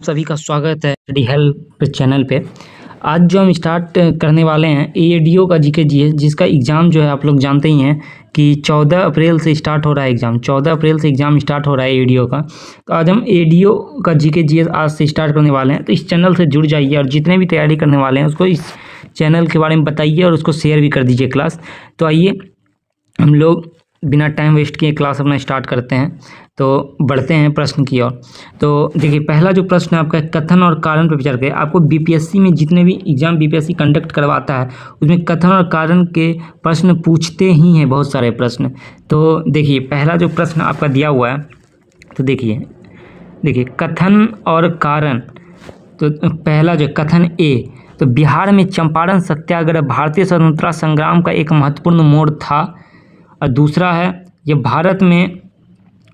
सभी का स्वागत है स्टडी हेल्प चैनल पे। आज जो हम स्टार्ट करने वाले हैं एडीओ का जीके जीएस, जिसका एग्ज़ाम जो है आप लोग जानते ही हैं कि 14 अप्रैल से स्टार्ट हो रहा है एग्ज़ाम। 14 अप्रैल से एग्ज़ाम स्टार्ट हो रहा है एडीओ का। तो आज हम एडीओ का जीके जीएस आज से स्टार्ट करने वाले हैं। तो इस चैनल से जुड़ जाइए और जितने भी तैयारी करने वाले हैं उसको इस चैनल के बारे में बताइए और उसको शेयर भी कर दीजिए क्लास। तो आइए हम लोग बिना टाइम वेस्ट किए क्लास अपना स्टार्ट करते हैं। तो बढ़ते हैं प्रश्न की ओर। तो देखिए पहला जो प्रश्न है आपका कथन और कारण पर विचार करें। आपको बीपीएससी में जितने भी एग्जाम बीपीएससी कंडक्ट करवाता है उसमें कथन और कारण के प्रश्न पूछते ही हैं, बहुत सारे प्रश्न। तो देखिए पहला जो प्रश्न आपका दिया हुआ है, तो देखिए कथन और कारण। तो पहला जो कथन ए, तो बिहार में चंपारण सत्याग्रह भारतीय स्वतंत्रता संग्राम का एक महत्वपूर्ण मोड़ था। और दूसरा है ये भारत में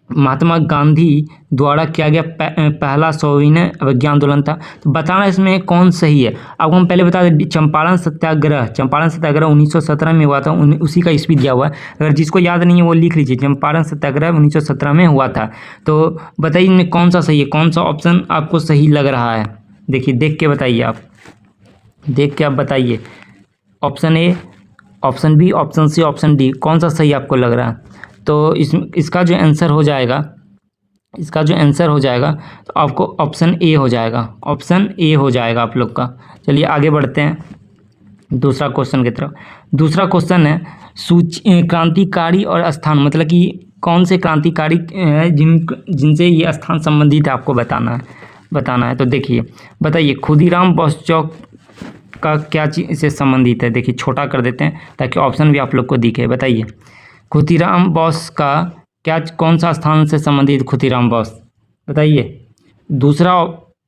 महात्मा गांधी द्वारा किया गया पहला सविनय अवज्ञा आंदोलन था। तो बताना इसमें कौन सही है। आपको हम पहले बता दें चंपारण सत्याग्रह 1917 में हुआ था, उसी का ईस्वी दिया हुआ है। अगर जिसको याद नहीं है वो लिख लीजिए, चंपारण सत्याग्रह 1917 में हुआ था। तो बताइए इनमें कौन सा सही है, कौन सा ऑप्शन आपको सही लग रहा है। देखिए देख के बताइए, आप देख के आप बताइए। Option A, option B, option C, option D, कौन सा सही आपको लग रहा है। तो इसका जो आंसर हो जाएगा, तो आपको ऑप्शन ए हो जाएगा, ऑप्शन ए हो जाएगा आप लोग का। चलिए आगे बढ़ते हैं दूसरा क्वेश्चन की तरफ। दूसरा क्वेश्चन है क्रांतिकारी और स्थान, मतलब कि कौन से क्रांतिकारी जिनसे ये स्थान संबंधित है आपको बताना है। तो देखिए बताइए खुदीराम बोस चौक का क्या चीज़ से संबंधित है। देखिए छोटा कर देते हैं ताकि ऑप्शन भी आप लोग को दिखे। बताइए खुदीराम बोस का क्या, कौन सा स्थान से संबंधित खुदीराम बोस, बताइए। दूसरा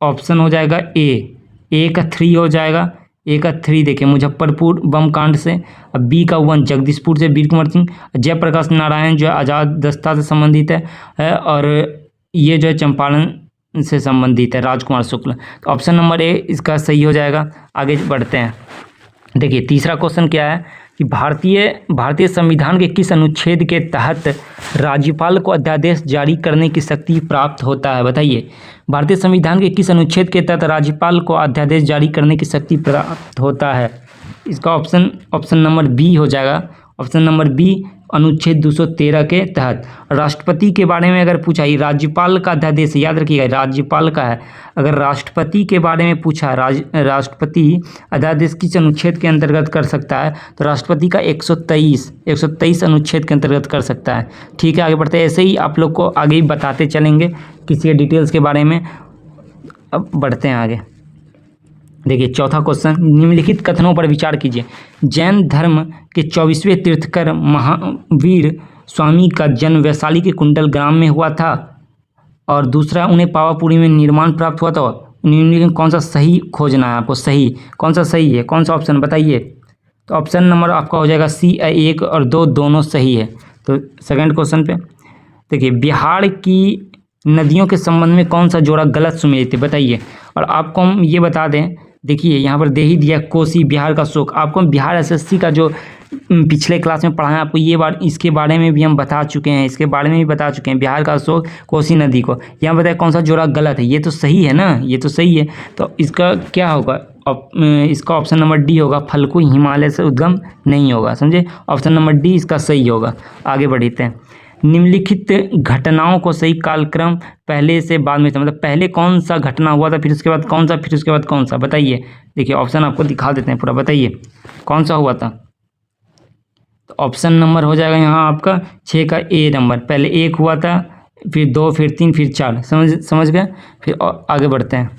ऑप्शन हो जाएगा ए का 3 हो जाएगा। ए का 3 देखिए मुजफ्फरपुर बम कांड से। अब बी का 1 जगदीशपुर से वीर कुंवर सिंह। जयप्रकाश नारायण जो आज़ाद दस्ता से संबंधित है और ये जो है चंपारण से संबंधित है, राजकुमार शुक्ल। तो ऑप्शन नंबर ए इसका सही हो जाएगा। आगे बढ़ते हैं। देखिए तीसरा क्वेश्चन क्या है कि भारतीय संविधान के किस अनुच्छेद के तहत राज्यपाल को अध्यादेश जारी करने की शक्ति प्राप्त होता है। बताइए भारतीय संविधान के किस अनुच्छेद के तहत राज्यपाल को अध्यादेश जारी करने की शक्ति प्राप्त होता है। इसका ऑप्शन नंबर बी हो जाएगा। ऑप्शन नंबर बी अनुच्छेद 213 के तहत। राष्ट्रपति के बारे में अगर पूछा, ये राज्यपाल का अध्यादेश याद रखिएगा, राज्यपाल का है। अगर राष्ट्रपति के बारे में पूछा, राष्ट्रपति अध्यादेश किस अनुच्छेद के अंतर्गत कर सकता है, तो राष्ट्रपति का 123 अनुच्छेद के अंतर्गत कर सकता है। ठीक है आगे बढ़ते हैं। ऐसे ही आप लोग को आगे ही बताते चलेंगे किसी डिटेल्स के बारे में। अब बढ़ते हैं आगे। देखिए चौथा क्वेश्चन, निम्नलिखित कथनों पर विचार कीजिए। जैन धर्म के 24वें तीर्थकर महावीर स्वामी का जन्म वैशाली के कुंडल ग्राम में हुआ था। और दूसरा उन्हें पावापुरी में निर्माण प्राप्त हुआ था। निम्नलिखित कौन सा सही खोजना है आपको, सही कौन सा सही है, कौन सा ऑप्शन बताइए। तो ऑप्शन नंबर आपका हो जाएगा सी, 1 और 2 दोनों सही है। तो सेकंड क्वेश्चन पे देखिए बिहार की नदियों के संबंध में कौन सा जोड़ा गलत सुमेलित है, बताइए। और आपको हम ये बता दें, देखिए यहाँ पर दे ही दिया कोसी बिहार का शोक। आपको हम बिहार एसएससी का जो पिछले क्लास में पढ़ा है आपको इसके बारे में भी हम बता चुके हैं, बिहार का शोक कोसी नदी को। यहाँ बताया कौन सा जोड़ा गलत है, ये तो सही है ना, ये तो सही है। तो इसका क्या होगा, इसका ऑप्शन नंबर डी होगा, फल्गु हिमालय से उद्गम नहीं होगा, समझे। ऑप्शन नंबर डी इसका सही होगा। आगे बढ़ते हैं। निम्नलिखित घटनाओं को सही कालक्रम पहले से बाद में, मतलब पहले कौन सा घटना हुआ था, फिर उसके बाद कौन सा, फिर उसके बाद कौन सा, बताइए। देखिए ऑप्शन आपको दिखा देते हैं पूरा, बताइए कौन सा हुआ था। तो ऑप्शन नंबर हो जाएगा यहाँ आपका 6 का ए नंबर। पहले 1 हुआ था, फिर 2, फिर 3, फिर 4, समझ गए। फिर आगे बढ़ते हैं।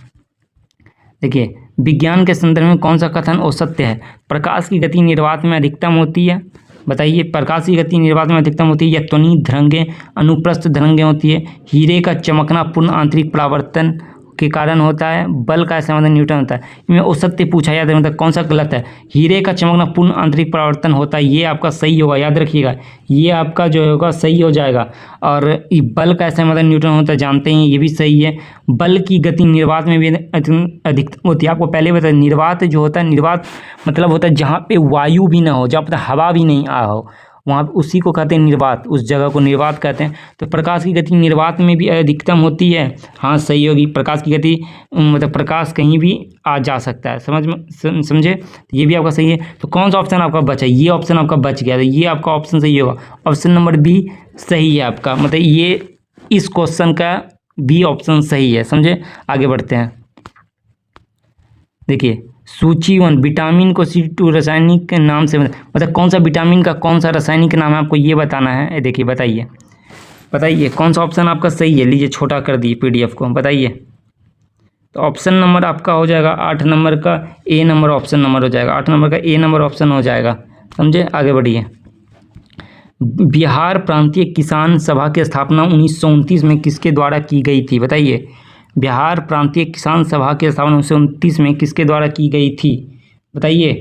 देखिए विज्ञान के संदर्भ में कौन सा कथन असत्य है। प्रकाश की गति निर्वात में अधिकतम होती है, बताइए। प्रकाश की गति निर्वात में अधिकतम होती है या त्वनित तरंगें अनुप्रस्थ तरंगें होती है। हीरे का चमकना पूर्ण आंतरिक परावर्तन के कारण होता है। बल का समाधान न्यूटन होता है। इनमें असत्य पूछा याद रखिएगा, कौन सा गलत है। हीरे का चमकना पूर्ण आंतरिक परावर्तन होता है, ये आपका सही होगा, याद रखिएगा, ये आपका जो होगा सही हो जाएगा। और बल का समाधान न्यूटन होता है, जानते हैं, ये भी सही है। बल की गति निर्वात में भी अधिकतम होती है। आपको पहले बताया निर्वात जो होता है, निर्वात मतलब होता है जहाँ पे वायु भी ना हो, जहाँ पर हवा भी नहीं आ हो, वहाँ पे उसी को कहते हैं निर्वात, उस जगह को निर्वात कहते हैं। तो प्रकाश की गति निर्वात में भी अधिकतम होती है। हाँ सही होगी, प्रकाश की गति मतलब प्रकाश कहीं भी आ जा सकता है, समझे। तो ये भी आपका सही है। तो कौन सा ऑप्शन आपका बचा? ये ऑप्शन आपका बच गया, तो ये आपका ऑप्शन सही होगा। ऑप्शन नंबर बी सही है आपका, मतलब ये इस क्वेश्चन का बी ऑप्शन सही है, समझे। आगे बढ़ते हैं। देखिए सूची 1, विटामिन को C2 रासायनिक के नाम से मतलब कौन सा विटामिन का कौन सा रासायनिक नाम है, आपको ये बताना है। देखिए बताइए कौन सा ऑप्शन आपका सही है। लीजिए छोटा कर दिए PDF को, बताइए। तो ऑप्शन नंबर आपका हो जाएगा 8 नंबर का ए नंबर ऑप्शन नंबर हो जाएगा, 8 नंबर का ए नंबर ऑप्शन हो जाएगा, समझे। आगे बढ़िए। बिहार प्रांतीय किसान सभा की स्थापना 1929 में किसके द्वारा की गई थी, बताइए। बिहार प्रांतीय किसान सभा की स्थापना 1929 में किसके द्वारा की गई थी, बताइए।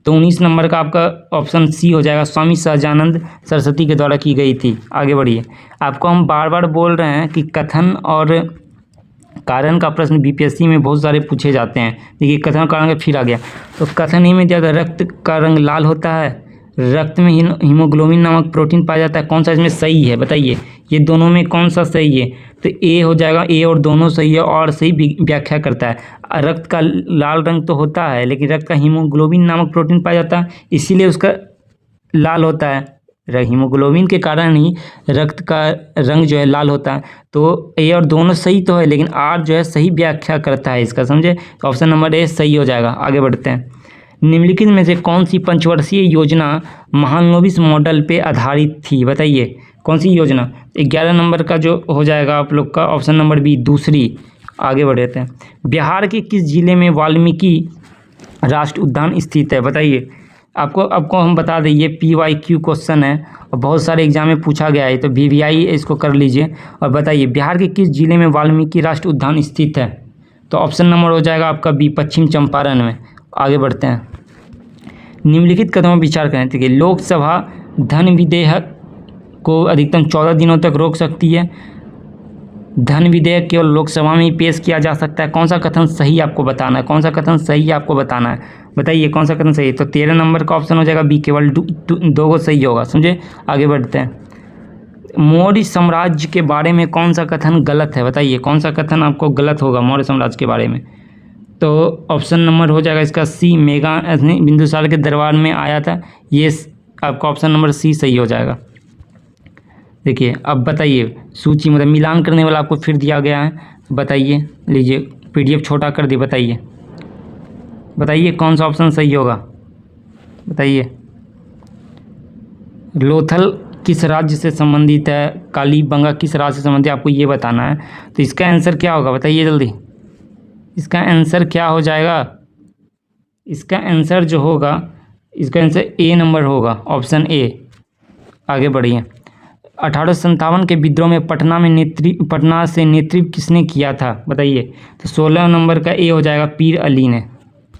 तो 19 नंबर का आपका ऑप्शन सी हो जाएगा, स्वामी सहजानंद सरस्वती के द्वारा की गई थी। आगे बढ़िए। आपको हम बार बार बोल रहे हैं कि कथन और कारण का प्रश्न BPSC में बहुत सारे पूछे जाते हैं। देखिए कथन कारण का फिर आ गया। तो कथन ही में दिया था रक्त का रंग लाल होता है, रक्त में हीमोग्लोबिन नामक प्रोटीन पाया जाता है, कौन सा इसमें सही है, बताइए। ये दोनों में कौन सा सही है? तो ए हो जाएगा, ए और दोनों सही है और सही व्याख्या करता है। रक्त का लाल रंग तो होता है, लेकिन रक्त का हीमोग्लोबिन नामक प्रोटीन पाया जाता है, इसीलिए उसका लाल होता है। हीमोग्लोबिन के कारण ही रक्त का रंग जो है लाल होता है। तो ए और दोनों सही तो है, लेकिन आर जो है सही व्याख्या करता है इसका, समझे। तो ऑप्शन नंबर ए सही हो जाएगा। आगे बढ़ते हैं। निम्नलिखित में से कौन सी पंचवर्षीय योजना महालनोबिस मॉडल पे आधारित थी, बताइए। कौन सी योजना? 11 नंबर का जो हो जाएगा आप लोग का ऑप्शन नंबर बी, दूसरी। आगे बढ़ते हैं। बिहार के किस जिले में वाल्मीकि राष्ट्रीय उद्यान स्थित है, बताइए। आपको हम बता दें ये PYQ क्वेश्चन है और बहुत सारे एग्जाम में पूछा गया है, तो VVI इसको कर लीजिए और बताइए बिहार के किस जिले में वाल्मीकि राष्ट्रीय उद्यान स्थित है। तो ऑप्शन नंबर हो जाएगा आपका बी, पश्चिम चंपारण में। आगे बढ़ते हैं। निम्नलिखित कदमों पर विचार करें। देखिए लोकसभा धन विधेयक को अधिकतम 14 दिनों तक रोक सकती है। धन विधेयक केवल लोकसभा में ही पेश किया जा सकता है। कौन सा कथन सही आपको बताना है, कौन सा कथन सही आपको बताना है, बताइए कौन सा कथन सही है। तो 13 नंबर का ऑप्शन हो जाएगा बी, केवल दो को सही होगा, समझे। आगे बढ़ते हैं। मौर्य साम्राज्य के बारे में कौन सा कथन गलत है, बताइए। कौन सा कथन आपको गलत होगा मौर्य साम्राज्य के बारे में? तो ऑप्शन नंबर हो जाएगा इसका सी, मेघनाद बिंदुसार के दरबार में आया था, ये आपका ऑप्शन नंबर सी सही हो जाएगा। देखिए अब बताइए सूची मतलब मिलान करने वाला आपको फिर दिया गया है, बताइए। लीजिए PDF छोटा कर दिए, बताइए कौन सा ऑप्शन सही होगा, बताइए। लोथल किस राज्य से संबंधित है, कालीबंगा किस राज्य से संबंधित है, आपको ये बताना है। तो इसका आंसर क्या होगा, बताइए जल्दी। इसका आंसर क्या हो जाएगा? इसका आंसर जो होगा, इसका आंसर ए नंबर होगा, ऑप्शन ए। आगे बढ़िए। 1857 के विद्रोह में पटना से नेतृत्व किसने किया था, बताइए। तो 16 नंबर का ए हो जाएगा, पीर अली ने।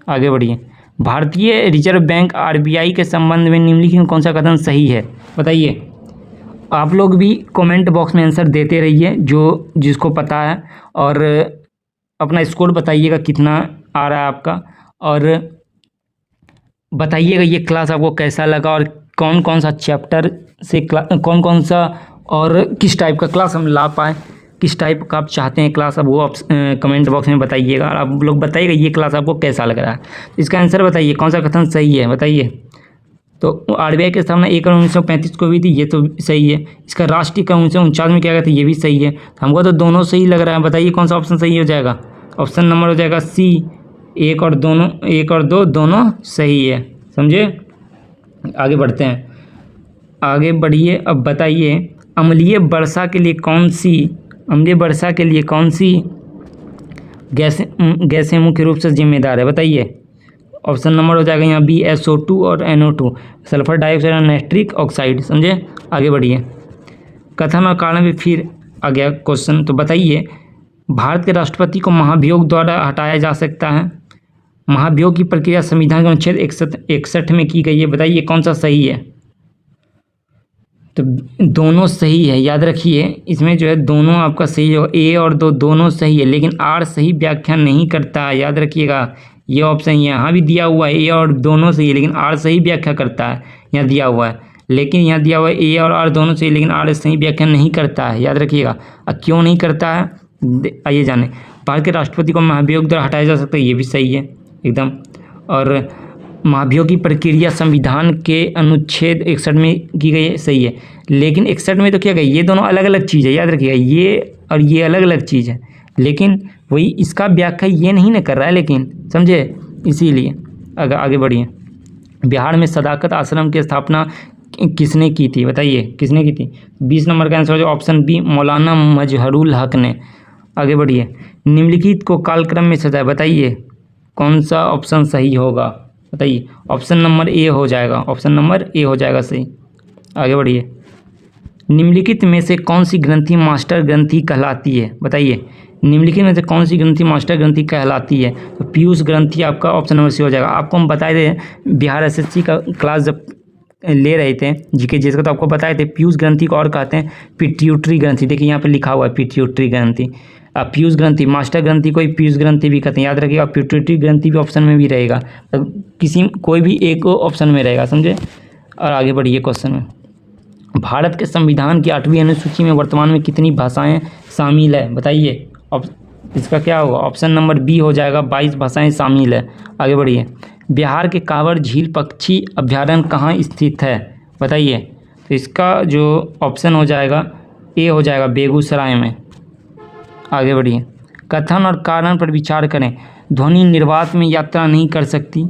आगे बढ़िए। भारतीय रिजर्व बैंक RBI के संबंध में निम्नलिखित में कौन सा कथन सही है, बताइए। आप लोग भी कमेंट बॉक्स में आंसर देते रहिए जो जिसको पता है, और अपना स्कोर बताइएगा कितना आ रहा है आपका, और बताइएगा ये क्लास आपको कैसा लगा और कौन कौन सा चैप्टर से कौन कौन सा और किस टाइप का क्लास हम ला पाए, किस टाइप का आप चाहते हैं क्लास, अब वो आप कमेंट बॉक्स में बताइएगा। और आप लोग बताइएगा ये क्लास आपको कैसा लग रहा है। इसका आंसर बताइए कौन सा कथन सही है, बताइए। तो RBI की स्थापना 1 अप्रैल 1935 को हुई थी, ये तो सही है। इसका राष्ट्रीयकरण 1949 में किया गया था, ये भी सही है। हमको तो दोनों सही लग रहा है, बताइए कौन सा ऑप्शन सही हो जाएगा। ऑप्शन नंबर हो जाएगा सी, 1 और 2 दोनों सही है, समझे। आगे बढ़ते हैं, आगे बढ़िए। अब बताइए अम्लीय वर्षा के लिए कौन सी गैसें मुख्य रूप से जिम्मेदार है, बताइए। ऑप्शन नंबर हो जाएगा यहाँ बी, SO2 और NO2, सल्फर डाइऑक्साइड और नाइट्रिक ऑक्साइड, समझे। आगे बढ़िए। कथन और कारण भी फिर आ गया क्वेश्चन। तो बताइए भारत के राष्ट्रपति को महाभियोग द्वारा हटाया जा सकता है। महाभियोग की प्रक्रिया संविधान के अनुच्छेद 61 में की गई है, बताइए कौन सा सही है। तो दोनों सही है, याद रखिए इसमें जो है दोनों आपका सही हो, ए और दोनों सही है, लेकिन आर सही व्याख्या नहीं करता है, याद रखिएगा। ये ऑप्शन यहाँ भी दिया हुआ है, ए और दोनों सही है, लेकिन आर सही व्याख्या करता है, यहाँ दिया हुआ है। लेकिन यहाँ दिया हुआ है ए और आर दोनों सही, लेकिन आर सही व्याख्या नहीं करता है, याद रखिएगा। क्यों नहीं करता है आइए जाने। भारत के राष्ट्रपति को महाभियोग द्वारा हटाया जा सकता है, ये भी सही है एकदम। और महाभियोग की प्रक्रिया संविधान के अनुच्छेद 61 में की गई है, सही है। लेकिन 61 में तो क्या गई, ये दोनों अलग अलग चीज़ है, याद रखिएगा, ये और ये अलग अलग चीज़ है, लेकिन वही इसका व्याख्या ये नहीं ना कर रहा है, लेकिन समझे, इसीलिए अगर आगे बढ़िए। बिहार में सदाकत आश्रम की स्थापना किसने की थी, बताइए किसने की थी। 20 नंबर का आंसर हो जाए ऑप्शन बी, मौलाना मजहरुल हक ने। आगे बढ़िए। निम्नलिखित को कालक्रम में सजाए, बताइए कौन सा ऑप्शन सही होगा, बताइए। ऑप्शन नंबर ए हो जाएगा, ऑप्शन नंबर ए हो जाएगा सही। आगे बढ़िए। निम्नलिखित में से कौन सी ग्रंथि मास्टर ग्रंथि कहलाती है, बताइए। निम्नलिखित में से कौन सी ग्रंथि मास्टर ग्रंथि कहलाती है, तो पीयूष ग्रंथि आपका ऑप्शन नंबर सी हो जाएगा। आपको हम बताए थे बिहार एसएससी का क्लास जब ले रहे थे जीके जिसका, तो आपको बताए थे पीयूष ग्रंथि को और कहते हैं पिट्यूटरी ग्रंथि। देखिए यहाँ पे लिखा हुआ है पिट्यूटरी ग्रंथि। पीयूष ग्रंथि मास्टर ग्रंथि को पीयूष ग्रंथि भी कहते हैं, याद रखिएगा। पिट्यूटरी ग्रंथि भी ऑप्शन में भी रहेगा, तो किसी कोई भी एक ऑप्शन में रहेगा, समझे। और आगे बढ़िए क्वेश्चन में। भारत के संविधान की 8वीं अनुसूची में वर्तमान में कितनी भाषाएं शामिल है, बताइए। इसका क्या होगा, ऑप्शन नंबर बी हो जाएगा, 22 भाषाएं शामिल है। आगे बढ़िए। बिहार के कांवर झील पक्षी अभ्यारण्य कहाँ स्थित है, बताइए। तो इसका जो ऑप्शन हो जाएगा ए हो जाएगा, बेगूसराय में। आगे बढ़िए। कथन और कारण पर विचार करें। ध्वनि निर्वात में यात्रा नहीं कर सकती।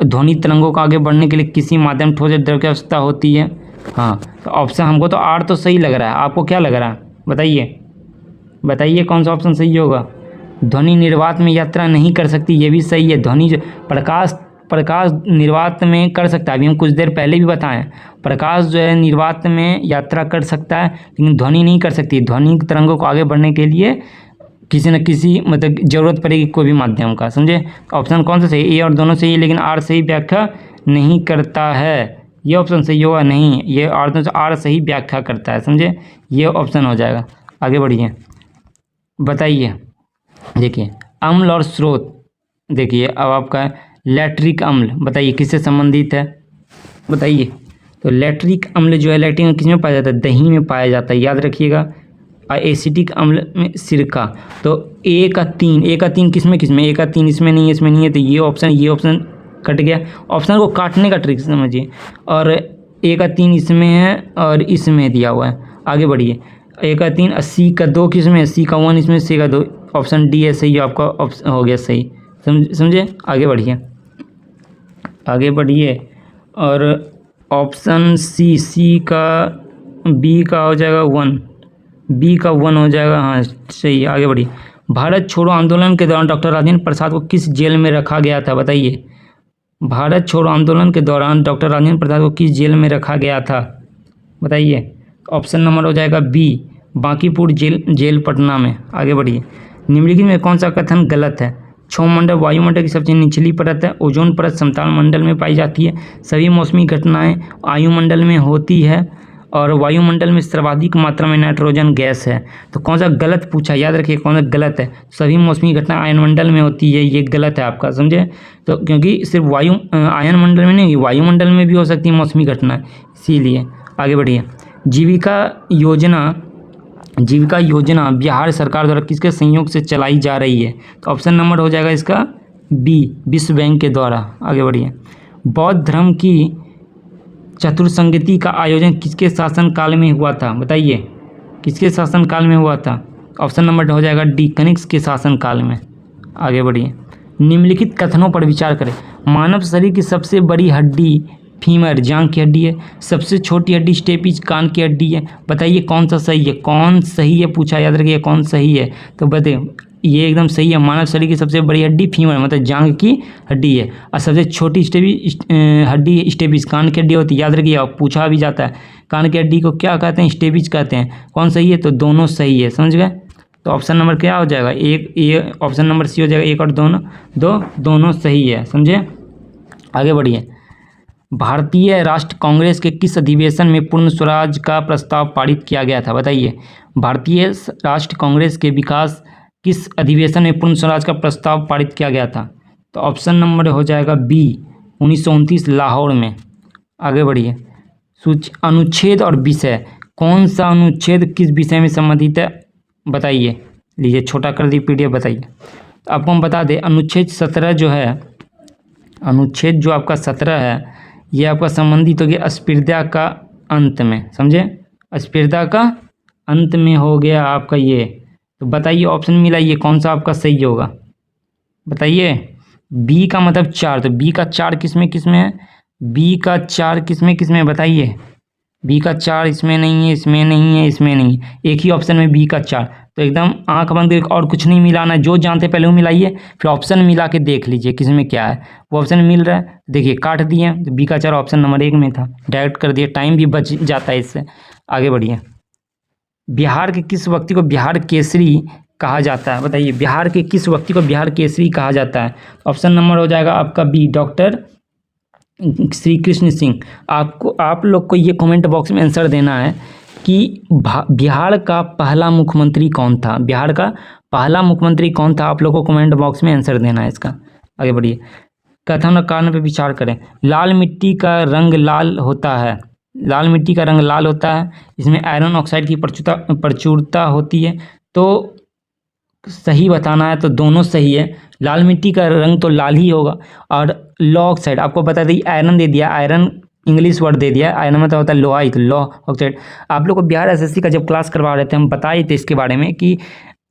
ध्वनि तरंगों को आगे बढ़ने के लिए किसी माध्यम ठोस या द्रव की आवश्यकता होती है। हाँ, तो ऑप्शन हमको तो आर तो सही लग रहा है, आपको क्या लग रहा है, बताइए। बताइए कौन सा ऑप्शन सही होगा। ध्वनि निर्वात में यात्रा नहीं कर सकती, ये भी सही है। ध्वनि जो प्रकाश निर्वात में कर सकता है, अभी हम कुछ देर पहले भी बताएं। प्रकाश जो है निर्वात में यात्रा कर सकता है, लेकिन ध्वनि नहीं कर सकती। ध्वनि तरंगों को आगे बढ़ने के लिए किसी न किसी मतलब ज़रूरत पड़ेगी कोई भी माध्यम का, समझे। ऑप्शन कौन सा सही, ए और दोनों सही है, लेकिन आर सही व्याख्या नहीं करता है। ये ऑप्शन सही होगा नहीं, ये आर सही व्याख्या करता है, समझे। ये ऑप्शन हो जाएगा। आगे बढ़िए। बताइए, देखिए अम्ल और स्रोत। देखिए अब आपका लैट्रिक अम्ल, बताइए किससे संबंधित है, बताइए। तो लैट्रिक अम्ल जो है लैट्रिक किस में पाया जाता है, दही में पाया जाता है, याद रखिएगा। एसिटिक अम्ल में सिरका। तो ए का 3 किस में ए का 3 इसमें नहीं है, इसमें नहीं है, तो ये ऑप्शन कट गया। ऑप्शन को काटने का ट्रिक समझिए। और ए का 3 इसमें है और इसमें दिया हुआ है। आगे बढ़िए। ए का 3 और सी का 2 किस में, सी का 1 इसमें, सी का 2, ऑप्शन डी है सही, आपका ऑप्शन हो गया सही, समझे। आगे बढ़िए। और ऑप्शन सी का बी का हो जाएगा 1, बी का 1 हो जाएगा, हाँ सही। आगे बढ़िए। भारत छोड़ो आंदोलन के दौरान डॉक्टर राजेंद्र प्रसाद को किस जेल में रखा गया था, बताइए। भारत छोड़ो आंदोलन के दौरान डॉक्टर राजेंद्र प्रसाद को किस जेल में रखा गया था, बताइए। ऑप्शन नंबर हो जाएगा बी, बांकीपुर जेल पटना में। आगे बढ़िए। निम्नलिखित में कौन सा कथन गलत है। क्षौमंडल वायुमंडल की सबसे निचली परत है। ओजोन परत समतल मंडल में पाई जाती है। सभी मौसमी घटनाएं वायुमंडल में होती है और वायुमंडल में सर्वाधिक मात्रा में नाइट्रोजन गैस है। तो कौन सा गलत पूछा, याद रखिए कौन सा गलत है। सभी मौसमी घटनाएं आयनमंडल में होती है, ये गलत है आपका, समझे। तो क्योंकि सिर्फ आयनमंडल में नहीं, वायुमंडल में भी हो सकती है मौसमी घटनाएं, इसीलिए। आगे बढ़िए। जीविका योजना बिहार सरकार द्वारा किसके सहयोग से चलाई जा रही है, तो ऑप्शन नंबर हो जाएगा इसका बी, विश्व बैंक के द्वारा। आगे बढ़िए। बौद्ध धर्म की चतुर्संगति का आयोजन किसके शासनकाल में हुआ था, बताइए। किसके शासनकाल में हुआ था, ऑप्शन नंबर हो जाएगा डी, कनिष्क के शासनकाल में। आगे बढ़िए। निम्नलिखित कथनों पर विचार करें। मानव शरीर की सबसे बड़ी हड्डी फीमर जांघ की हड्डी है। सबसे छोटी हड्डी स्टेपिज कान की हड्डी है। बताइए कौन सा सही है, कौन सही है पूछा, याद रखिए कौन सही है। तो बताइए ये एकदम सही है। मानव शरीर की सबसे बड़ी हड्डी फीमर मतलब जांघ की हड्डी है, और सबसे छोटी हड्डी स्टेपिज कान की हड्डी होती है, याद रखिए। और पूछा भी जाता है कान की हड्डी को क्या कहते हैं, स्टेपिज कहते हैं। कौन सही है, तो दोनों सही है, समझ गए। तो ऑप्शन नंबर क्या हो जाएगा, एक, ये ऑप्शन नंबर सी हो जाएगा, एक और दोनों सही है, समझे। आगे बढ़िए। भारतीय राष्ट्र कांग्रेस के किस अधिवेशन में पूर्ण स्वराज का प्रस्ताव पारित किया गया था, बताइए। भारतीय राष्ट्र कांग्रेस के विकास किस अधिवेशन में पूर्ण स्वराज का प्रस्ताव पारित किया गया था, तो ऑप्शन नंबर हो जाएगा बी, 1929 लाहौर में। आगे बढ़िए। अनुच्छेद और विषय, कौन सा अनुच्छेद किस विषय में संबंधित है बताइए। लीजिए छोटा कर दी PDF, बताइए। तो आपको हम बता दें, अनुच्छेद 17 जो है, अनुच्छेद जो आपका 17 है, ये आपका संबंधित हो गया अस्पर्धा का अंत में, समझे, अस्पर्धा का अंत में हो गया आपका ये। तो बताइए ऑप्शन मिलाइए कौन सा आपका सही होगा, बताइए। बी का मतलब 4, तो बी का 4 किस में है, बी का 4 किस में है बताइए। बी का 4 इसमें नहीं है, इसमें नहीं है, इसमें नहीं है, एक ही ऑप्शन में बी का 4। तो एकदम आंख बंद करके और कुछ नहीं मिलाना है, जो जानते पहले वो मिलाइए, फिर ऑप्शन मिला के देख लीजिए किस में क्या है। वो ऑप्शन मिल रहा है, देखिए काट दिए, तो बी का 4 ऑप्शन नंबर 1 में था, डायरेक्ट कर दिया, टाइम भी बच जाता है इससे। आगे बढ़िए। बिहार के किस व्यक्ति को बिहार केसरी कहा जाता है बताइए, बिहार के किस व्यक्ति को बिहार केसरी कहा जाता है। ऑप्शन नंबर हो जाएगा आपका बी, डॉक्टर श्री कृष्ण सिंह। आप लोग को ये कमेंट बॉक्स में आंसर देना है कि बिहार का पहला मुख्यमंत्री कौन था, बिहार का पहला मुख्यमंत्री कौन था, आप लोग को कमेंट बॉक्स में आंसर देना है इसका। आगे बढ़िए। कथन और कारण पर विचार करें। लाल मिट्टी का रंग लाल होता है, लाल मिट्टी का रंग लाल होता है, इसमें आयरन ऑक्साइड की प्रचुरता होती है। तो सही बताना है तो दोनों सही है, लाल मिट्टी का रंग तो लाल ही होगा। और लॉ ऑक्साइड आपको बता दी, आयरन दे दिया, आयरन इंग्लिश वर्ड दे दिया, आयरन मतलब होता है लोहा ही, तो लॉ ऑक्साइड। आप लोग को बिहार SSC का जब क्लास करवा रहे थे हम बताए थे इसके बारे में कि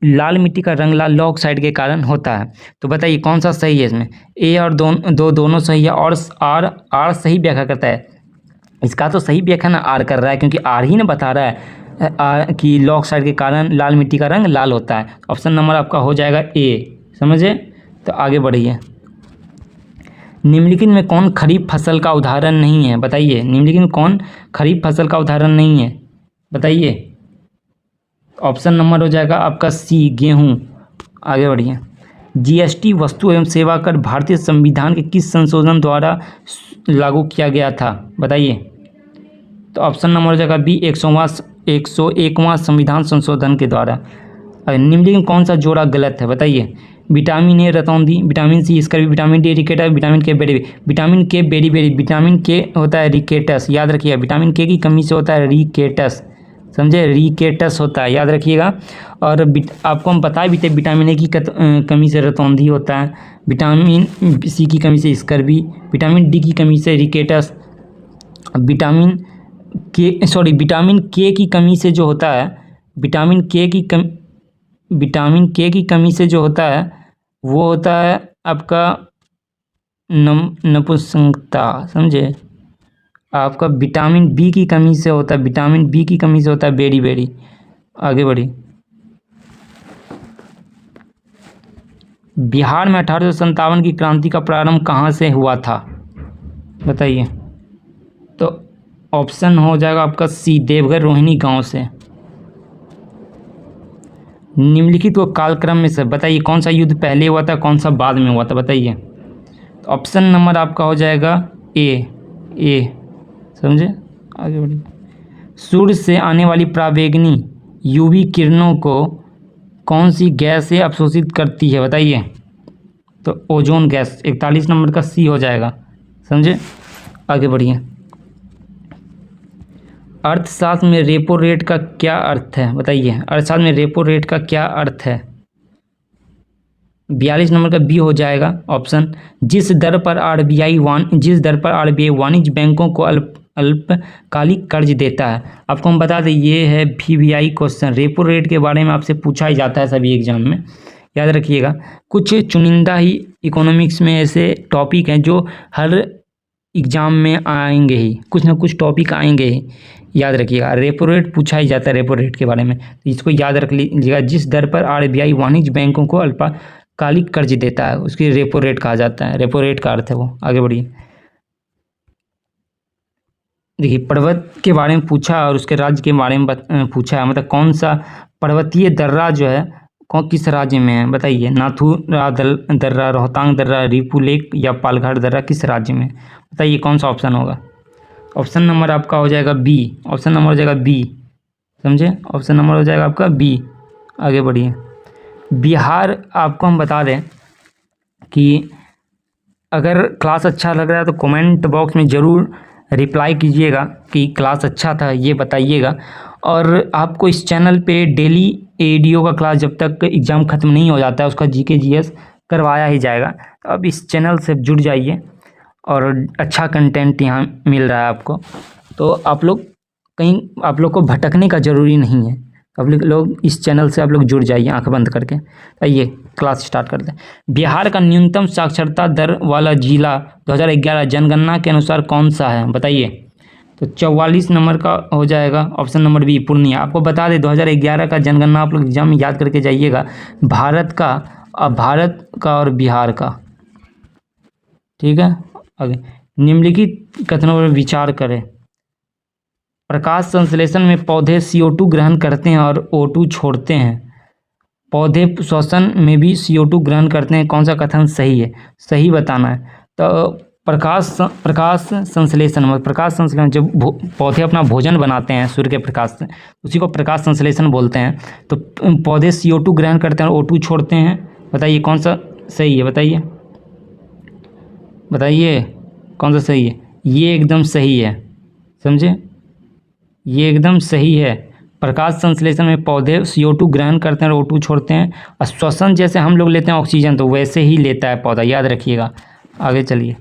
लाल मिट्टी का रंग लाल लॉ ऑक्साइड के कारण होता है। तो बताइए कौन सा सही है इसमें, ए और दोनों सही है, और आर सही व्याख्या करता है। इसका तो सही व्याख्या ना आर कर रहा है, क्योंकि आर ही ना बता रहा है कि लॉ ऑक्साइड के कारण लाल मिट्टी का रंग लाल होता है। ऑप्शन नंबर आपका हो जाएगा ए, समझे। तो आगे बढ़िए। निम्नलिखित में कौन खरीफ फसल का उदाहरण नहीं है बताइए, निम्नलिखित में कौन खरीफ फसल का उदाहरण नहीं है बताइए। ऑप्शन नंबर हो जाएगा आपका सी, गेहूं। आगे बढ़िए। GST वस्तु एवं सेवा कर भारतीय संविधान के किस संशोधन द्वारा लागू किया गया था बताइए। तो ऑप्शन नंबर हो जाएगा बी, 101वां संविधान संशोधन के द्वारा। निम्नलिखित कौन सा जोड़ा गलत है बताइए। विटामिन ए रतौंधी, vitamin C scurvy, vitamin D rickets, vitamin K बेरी, विटामिन के बेरी, विटामिन के होता है रिकेटस, याद रखिएगा, विटामिन के की कमी से होता है रिकेटस, समझे, रिकेटस होता है, याद रखिएगा। और आपको हम बता भी थे विटामिन ए की कमी से रतौंधी होता है, विटामिन सी की कमी से स्कर्वी, विटामिन डी की कमी से रिकेटस, विटामिन के की कमी से जो होता है, विटामिन के की कमी से जो होता है वो होता है आपका नपुंसकता, समझे। आपका विटामिन बी की कमी से होता है, विटामिन बी की कमी से होता है बेरी। आगे बढ़ी। बिहार में 1857 की क्रांति का प्रारंभ कहाँ से हुआ था बताइए। तो ऑप्शन हो जाएगा आपका सी, देवघर रोहिणी गांव से। निम्नलिखित को कालक्रम में से बताइए कौन सा युद्ध पहले हुआ था, कौन सा बाद में हुआ था बताइए। तो ऑप्शन नंबर आपका हो जाएगा ए, समझे। आगे बढ़िए। सूर्य से आने वाली पराबैंगनी UV किरणों को कौन सी गैस से अवशोषित करती है बताइए। तो ओजोन गैस, 41 नंबर का सी हो जाएगा, समझे। आगे बढ़िए। अर्थशास्त्र में रेपो रेट का क्या अर्थ है बताइए, अर्थशास्त्र में रेपो रेट का क्या अर्थ है। 42 नंबर का बी हो जाएगा ऑप्शन। जिस दर पर RBI वाणिज्य बैंकों को अल्पकालिक कर्ज देता है। आपको हम बता दें ये है VVI क्वेश्चन, रेपो रेट के बारे में आपसे पूछा ही जाता है सभी एग्जाम में, याद रखिएगा। कुछ चुनिंदा ही इकोनॉमिक्स में ऐसे टॉपिक हैं जो हर एग्जाम में आएंगे ही, कुछ ना कुछ टॉपिक आएंगे ही, याद रखिएगा। रेपो रेट पूछा ही जाता है रेपो रेट के बारे में, तो इसको याद रख लीजिएगा। जिस दर पर RBI वाणिज्य बैंकों को अल्पकालिक कर्ज देता है उसकी रेपो रेट कहा जाता है, रेपो रेट का अर्थ है वो। आगे बढ़िए। देखिए पर्वत के बारे में पूछा और उसके राज्य के बारे में पूछा है, मतलब कौन सा पर्वतीय दर्रा जो है किस राज्य में है बताइए। नाथुला दर्रा, रोहतांग दर्रा, रिपु लेक या पालघाट दर्रा किस राज्य में बताइए, कौन सा ऑप्शन होगा। ऑप्शन नंबर आपका हो जाएगा बी, ऑप्शन नंबर हो जाएगा बी, समझे। ऑप्शन नंबर हो जाएगा आपका बी। आगे बढ़िए। बिहार, आपको हम बता दें कि अगर क्लास अच्छा लग रहा है तो कमेंट बॉक्स में ज़रूर रिप्लाई कीजिएगा कि क्लास अच्छा था, ये बताइएगा। और आपको इस चैनल पे डेली एडीओ का क्लास जब तक एग्ज़ाम ख़त्म नहीं हो जाता है उसका जीके जीएस करवाया ही जाएगा। तो अब इस चैनल से जुड़ जाइए और अच्छा कंटेंट यहाँ मिल रहा है आपको। तो आप लोग को भटकने का ज़रूरी नहीं है। आप लोग इस चैनल से आप लोग जुड़ जाइए आंख बंद करके। आइए क्लास स्टार्ट करते हैं। बिहार का न्यूनतम साक्षरता दर वाला जिला 2011 जनगणना के अनुसार कौन सा है, बताइए। तो 44 नंबर का हो जाएगा ऑप्शन नंबर बी, पूर्णिया। आपको बता दें 2011 का जनगणना आप लोग एग्जाम में याद करके जाइएगा। भारत का और बिहार का, ठीक है। आगे निम्नलिखित कथनों पर विचार करें। प्रकाश संश्लेषण में पौधे CO2 ग्रहण करते हैं और O2 छोड़ते हैं। पौधे श्वसन में भी CO2 ग्रहण करते हैं, कौन सा कथन सही है? सही बताना है। तो प्रकाश संश्लेषण जब पौधे अपना भोजन बनाते हैं सूर्य के प्रकाश से, उसी को प्रकाश संश्लेषण बोलते हैं। तो पौधे CO2 ग्रहण करते हैं और O2 छोड़ते हैं। बताइए कौन सा सही है, बताइए कौन सा सही है? ये एकदम सही है, समझे, ये एकदम सही है। प्रकाश संश्लेषण में पौधे CO2 ग्रहण करते हैं और O2 छोड़ते हैं। और श्वसन जैसे हम लोग लेते हैं ऑक्सीजन, तो वैसे ही लेता है पौधा, याद रखिएगा। आगे चलिए,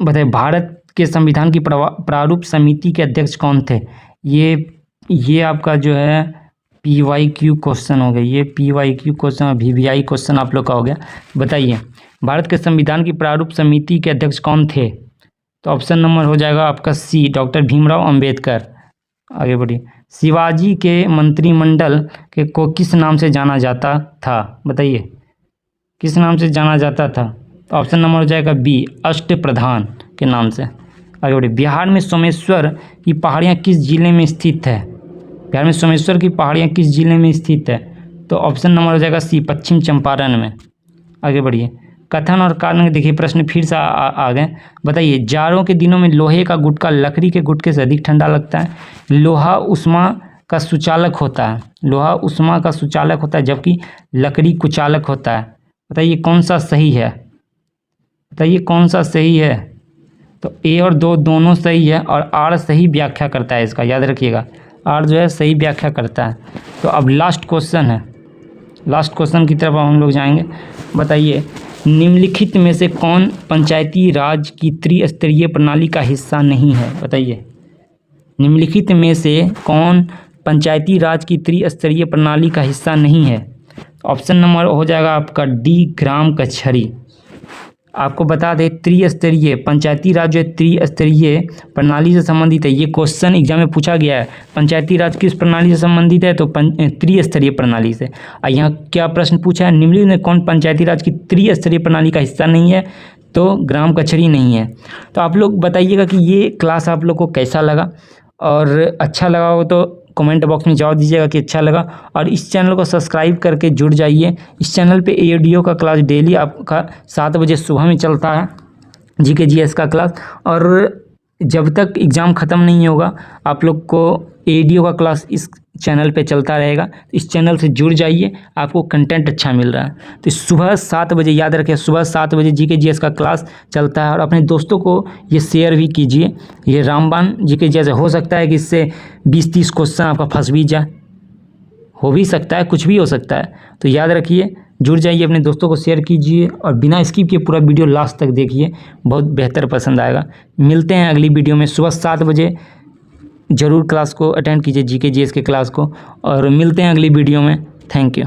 बताइए भारत के संविधान की प्रारूप समिति के अध्यक्ष कौन थे? ये आपका जो है PYQ क्वेश्चन हो गया। ये PYQ क्वेश्चन और VVI क्वेश्चन आप लोग का हो गया। बताइए भारत के संविधान की प्रारूप समिति के अध्यक्ष कौन थे? तो ऑप्शन नंबर हो जाएगा आपका सी, डॉक्टर भीमराव अंबेडकर। आगे बढ़िए। शिवाजी के मंत्रिमंडल को किस नाम से जाना जाता था? बताइए किस नाम से जाना जाता था? तो ऑप्शन नंबर हो जाएगा बी, अष्टप्रधान के नाम से। आगे बढ़िए। बिहार में सोमेश्वर की पहाड़ियाँ किस जिले में स्थित है? बिहार में सोमेश्वर की पहाड़ियाँ किस जिले में स्थित है? तो ऑप्शन नंबर हो जाएगा सी, पश्चिम चंपारण में। आगे बढ़िए। कथन और कारण देखिए, प्रश्न फिर से आ गए। बताइए जाड़ों के दिनों में लोहे का गुटका लकड़ी के गुटके से अधिक ठंडा लगता है। लोहा उष्मा का सुचालक होता है, जबकि लकड़ी कुचालक होता है। बताइए कौन सा सही है? तो ए और दो दोनों सही है और आर सही व्याख्या करता है इसका, याद रखिएगा। आर जो है सही व्याख्या करता है। तो अब लास्ट क्वेश्चन की तरफ हम लोग जाएंगे। बताइए निम्नलिखित में से कौन पंचायती राज की त्रिस्तरीय प्रणाली का हिस्सा नहीं है? बताइए निम्नलिखित में से कौन पंचायती राज की त्रिस्तरीय प्रणाली का हिस्सा नहीं है? ऑप्शन नंबर हो जाएगा आपका डी, ग्राम कचहरी। आपको बता दें त्रिस्तरीय पंचायती राज जो है त्रिस्तरीय प्रणाली से संबंधित है। ये क्वेश्चन एग्जाम में पूछा गया है, पंचायती राज किस प्रणाली से संबंधित है? तो त्रिस्तरीय प्रणाली से। यहाँ क्या प्रश्न पूछा है? निम्नलिखित में कौन पंचायती राज की त्रिस्तरीय प्रणाली का हिस्सा नहीं है? तो ग्राम कचहरी नहीं है। तो आप लोग बताइएगा कि ये क्लास आप लोग को कैसा लगा, और अच्छा लगा हो तो कमेंट बॉक्स में जवाब दीजिएगा कि अच्छा लगा। और इस चैनल को सब्सक्राइब करके जुड़ जाइए। इस चैनल पे एडीओ का क्लास डेली आपका 7 बजे सुबह में चलता है, जीके जीएस का क्लास। और जब तक एग्ज़ाम ख़त्म नहीं होगा आप लोग को एडीओ का क्लास इस चैनल पे चलता रहेगा। इस चैनल से जुड़ जाइए, आपको कंटेंट अच्छा मिल रहा है। तो सुबह 7 बजे याद रखें, सुबह 7 बजे जीके जीएस का क्लास चलता है। और अपने दोस्तों को ये शेयर भी कीजिए। ये रामबाण जीके जीएस हो सकता है कि इससे 20-30 क्वेश्चन आपका फंस भी जाए, हो भी सकता है, कुछ भी हो सकता है। तो याद रखिए, जुड़ जाइए, अपने दोस्तों को शेयर कीजिए और बिना स्किप किए पूरा वीडियो लास्ट तक देखिए, बहुत बेहतर पसंद आएगा। मिलते हैं अगली वीडियो में। सुबह 7 बजे ज़रूर क्लास को अटेंड कीजिए, जीके जीएस के क्लास को, और मिलते हैं अगली वीडियो में। Thank you.